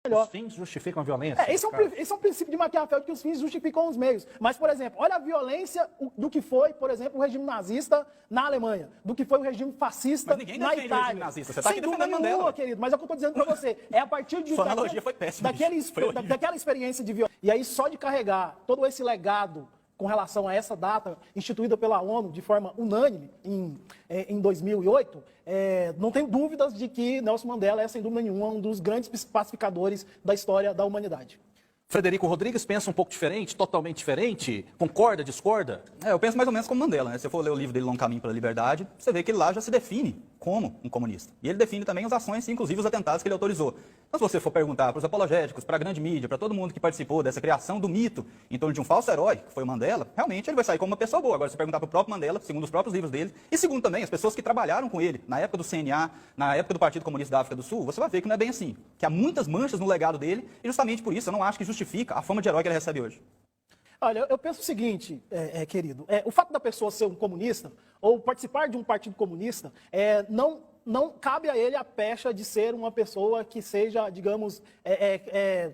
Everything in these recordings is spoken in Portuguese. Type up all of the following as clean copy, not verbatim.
melhor. Os fins justificam a violência. Esse é um princípio de Maquiavel, de que os fins justificam os meios. Mas, por exemplo, olha a violência do que foi, por exemplo, o regime nazista na Alemanha, do que foi o regime fascista na Itália. Mas ninguém defende o regime nazista. Você está aqui defendendo Mandela, querido, mas é o que eu estou dizendo para você. É a partir de... Sua analogia foi péssima. Daquela experiência de violência. E aí, só de carregar todo esse legado com relação a essa data instituída pela ONU de forma unânime em 2008, não tenho dúvidas de que Nelson Mandela é, sem dúvida nenhuma, um dos grandes pacificadores da história da humanidade. Frederico Rodrigues pensa um pouco diferente, totalmente diferente? Concorda, discorda? Eu penso mais ou menos como Mandela, né? Se você for ler o livro dele, Longo Caminho pela Liberdade, você vê que ele lá já se define como um comunista. E ele define também as ações, inclusive os atentados que ele autorizou. Então, se você for perguntar para os apologéticos, para a grande mídia, para todo mundo que participou dessa criação do mito em torno de um falso herói, que foi o Mandela, realmente ele vai sair como uma pessoa boa. Agora, se perguntar para o próprio Mandela, segundo os próprios livros dele, e segundo também as pessoas que trabalharam com ele, na época do CNA, na época do Partido Comunista da África do Sul, você vai ver que não é bem assim. Que há muitas manchas no legado dele, e justamente por isso eu não acho que justifica a fama de herói que ele recebe hoje. Olha, eu penso o seguinte, querido, o fato da pessoa ser um comunista ou participar de um partido comunista não cabe a ele a pecha de ser uma pessoa que seja, digamos,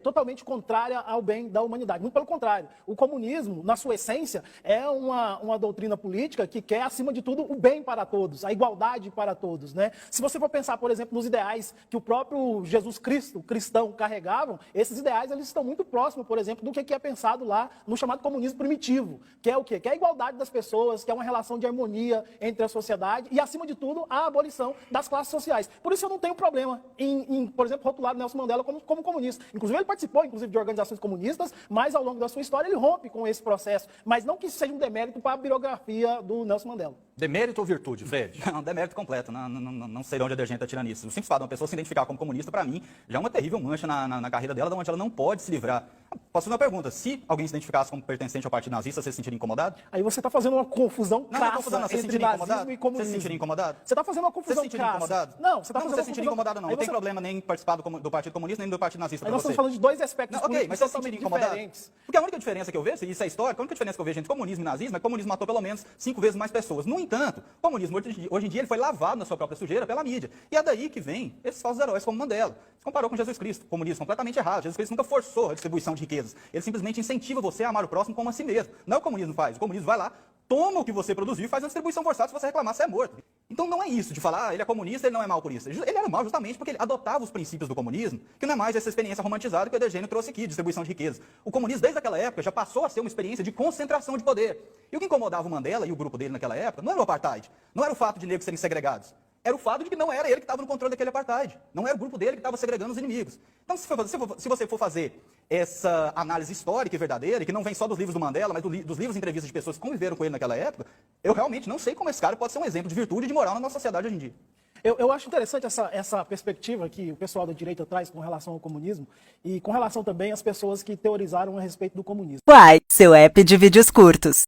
totalmente contrária ao bem da humanidade. Muito pelo contrário, o comunismo, na sua essência, é uma doutrina política que quer, acima de tudo, o bem para todos, a igualdade para todos, né? Se você for pensar, por exemplo, nos ideais que o próprio Jesus Cristo, cristão, carregavam, esses ideais eles estão muito próximos, por exemplo, do que é pensado lá no chamado comunismo primitivo, que é o quê? Que é a igualdade das pessoas, que é uma relação de harmonia entre a sociedade e, acima de tudo, a abolição das classes sociais. Por isso eu não tenho problema por exemplo, rotular Nelson Mandela como comunista. Inclusive ele participou, de organizações comunistas, mas ao longo da sua história ele rompe com esse processo. Mas não que isso seja um demérito para a biografia do Nelson Mandela. Demérito ou virtude, Fred? Não, demérito completo. Não sei de onde a gente está tirando isso. O simples fato de uma pessoa se identificar como comunista, para mim, já é uma terrível mancha na carreira dela, de onde ela não pode se livrar. Posso fazer uma pergunta? Se alguém se identificasse como pertencente ao Partido Nazista, você se sentiria incomodado? Aí você está fazendo uma confusão crassa entre nazismo e comunismo. Você se sentiria incomodado? Você está fazendo uma confusão crassa. Não, você está fazendo você se sentiria incomodado, não. Não tem problema nem participar do Partido Comunista, nem do Partido Nazista para você. Nós estamos falando de dois aspectos políticos mas você se sentiria incomodado? diferentes. Porque a única diferença que eu vejo, isso é histórico, a única diferença que eu vejo entre comunismo e nazismo é que o comunismo matou pelo menos 5 vezes mais pessoas. No entanto, o comunismo hoje em dia ele foi lavado na sua própria sujeira pela mídia. E é daí que vem esses falsos heróis como Mandela. Você comparou com Jesus Cristo, o comunismo completamente errado. Jesus Cristo nunca forçou a distribuição de riquezas. Ele simplesmente incentiva você a amar o próximo como a si mesmo. Não é o comunismo faz. O comunismo vai lá, toma o que você produziu e faz a distribuição forçada. Se você reclamar, você é morto. Então não é isso de falar, ele é comunista, ele não é mal por isso. Ele era mal justamente porque ele adotava os princípios do comunismo, que não é mais essa experiência romantizada que o Edegênio trouxe aqui, distribuição de riquezas. O comunismo, desde aquela época, já passou a ser uma experiência de concentração de poder. E o que incomodava o Mandela e o grupo dele naquela época não era o apartheid, não era o fato de negros serem segregados. Era o fato de que não era ele que estava no controle daquele apartheid. Não era o grupo dele que estava segregando os inimigos. Então, se você for fazer essa análise histórica e verdadeira, que não vem só dos livros do Mandela, mas dos livros e entrevistas de pessoas que conviveram com ele naquela época, eu realmente não sei como esse cara pode ser um exemplo de virtude e de moral na nossa sociedade hoje em dia. Eu acho interessante essa perspectiva que o pessoal da direita traz com relação ao comunismo e com relação também às pessoas que teorizaram a respeito do comunismo. Uai, seu app de vídeos curtos.